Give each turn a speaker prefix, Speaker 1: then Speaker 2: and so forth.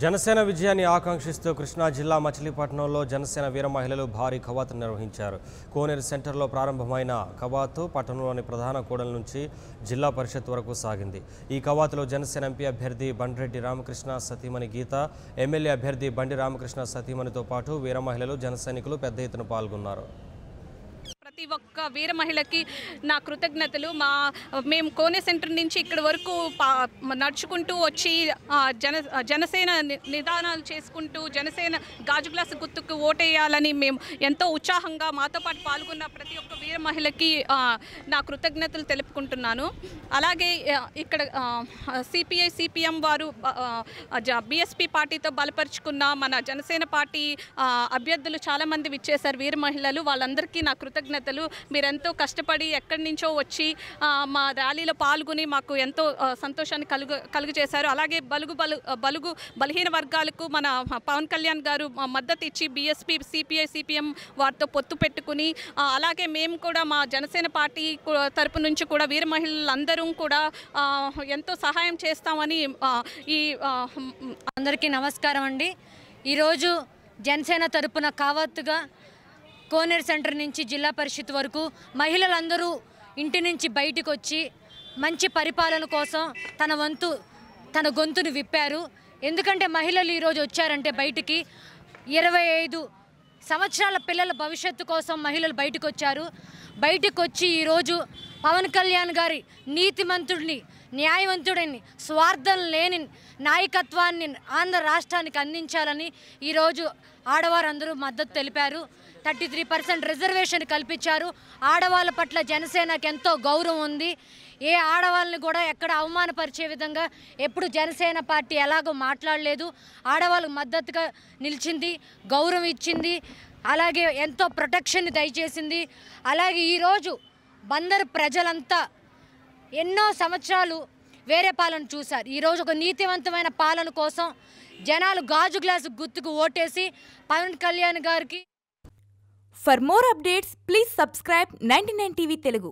Speaker 1: జనసేన విజయాన్ని ఆకాంక్షిస్తూ కృష్ణా జిల్లా మచిలీపట్నంలో జనసేన వీర మహిళలు భారీ కవాతును నిర్వహించారు. కోనేరు సెంటర్లో ప్రారంభమైన కవాతు పట్టణంలోని ప్రధాన కూడల నుంచి జిల్లా పరిషత్ వరకు సాగింది. ఈ కవాతులో జనసేన ఎంపీ అభ్యర్థి బండ్రెడ్డి రామకృష్ణ సతీమణి గీత, ఎమ్మెల్యే అభ్యర్థి బండి రామకృష్ణ సతీమణితో పాటు వీర మహిళలు జనసైనికులు పెద్ద ఎత్తున పాల్గొన్నారు.
Speaker 2: ప్రతి ఒక్క వీర మహిళకి నా కృతజ్ఞతలు. మేము కోనే సెంటర్ నుంచి ఇక్కడి వరకు నడుచుకుంటూ వచ్చి జనసేన నిదానాలు చేసుకుంటూ జనసేన గాజు గ్లాస్ గుర్తుకు ఓటేయాలని మేము ఎంతో ఉత్సాహంగా మాతో పాటు పాల్గొన్న ప్రతి ఒక్క వీర మహిళకి నా కృతజ్ఞతలు తెలుపుకుంటున్నాను. అలాగే ఇక్కడ సిపిఐ సిపిఎం వారు బిఎస్పి పార్టీతో బలపరుచుకున్న మన జనసేన పార్టీ అభ్యర్థులు చాలామంది విచ్చేశారు. వీర మహిళలు వాళ్ళందరికీ నా కృతజ్ఞతలు. మీరెంతో కష్టపడి ఎక్కడి నుంచో వచ్చి మా ర్యాలీలో పాల్గొని మాకు ఎంతో సంతోషాన్ని కలుగజేశారు. అలాగే బలుగు బలహీన వర్గాలకు మన పవన్ కళ్యాణ్ గారు మద్దతు ఇచ్చి బిఎస్పి సిపిఐ సిపిఎం వారితో పొత్తు పెట్టుకుని, అలాగే మేము కూడా మా జనసేన పార్టీ తరపు నుంచి కూడా వీర మహిళలందరూ కూడా ఎంతో సహాయం చేస్తామని
Speaker 3: అందరికీ నమస్కారం అండి. ఈరోజు జనసేన తరపున కావత్తుగా కోనేరు సెంటర్ నుంచి జిల్లా పరిషత్ వరకు మహిళలందరూ ఇంటి నుంచి బయటకు వచ్చి మంచి పరిపాలన కోసం తన గొంతును విప్పారు. ఎందుకంటే మహిళలు ఈరోజు వచ్చారంటే బయటికి 25 సంవత్సరాల పిల్లల భవిష్యత్తు కోసం మహిళలు బయటకు వచ్చారు. బయటకు వచ్చి ఈరోజు పవన్ కళ్యాణ్ గారి నీతిమంతుడిని, న్యాయవంతుడిని, స్వార్థం లేని నాయకత్వాన్ని ఆంధ్ర రాష్ట్రానికి అందించాలని ఈరోజు ఆడవారందరూ మద్దతు తెలిపారు. 33% రిజర్వేషన్ కల్పించారు. ఆడవాళ్ళ పట్ల జనసేనకు ఎంతో గౌరవం ఉంది. ఏ ఆడవాళ్ళని కూడా ఎక్కడ అవమానపరిచే విధంగా ఎప్పుడు జనసేన పార్టీ ఎలాగో మాట్లాడలేదు. ఆడవాళ్ళకు మద్దతుగా నిలిచింది, గౌరవం ఇచ్చింది, అలాగే ఎంతో ప్రొటెక్షన్ దయచేసింది. అలాగే ఈరోజు బందరు ప్రజలంతా ఎన్నో సంవత్సరాలు వేరే పాలన చూశారు. ఈరోజు ఒక నీతివంతమైన పాలన కోసం జనాలు గాజు గ్లాసు గుర్తుకు ఓటేసి పవన్ కళ్యాణ్ గారికి.
Speaker 4: For more updates, please subscribe 99 TV Telugu.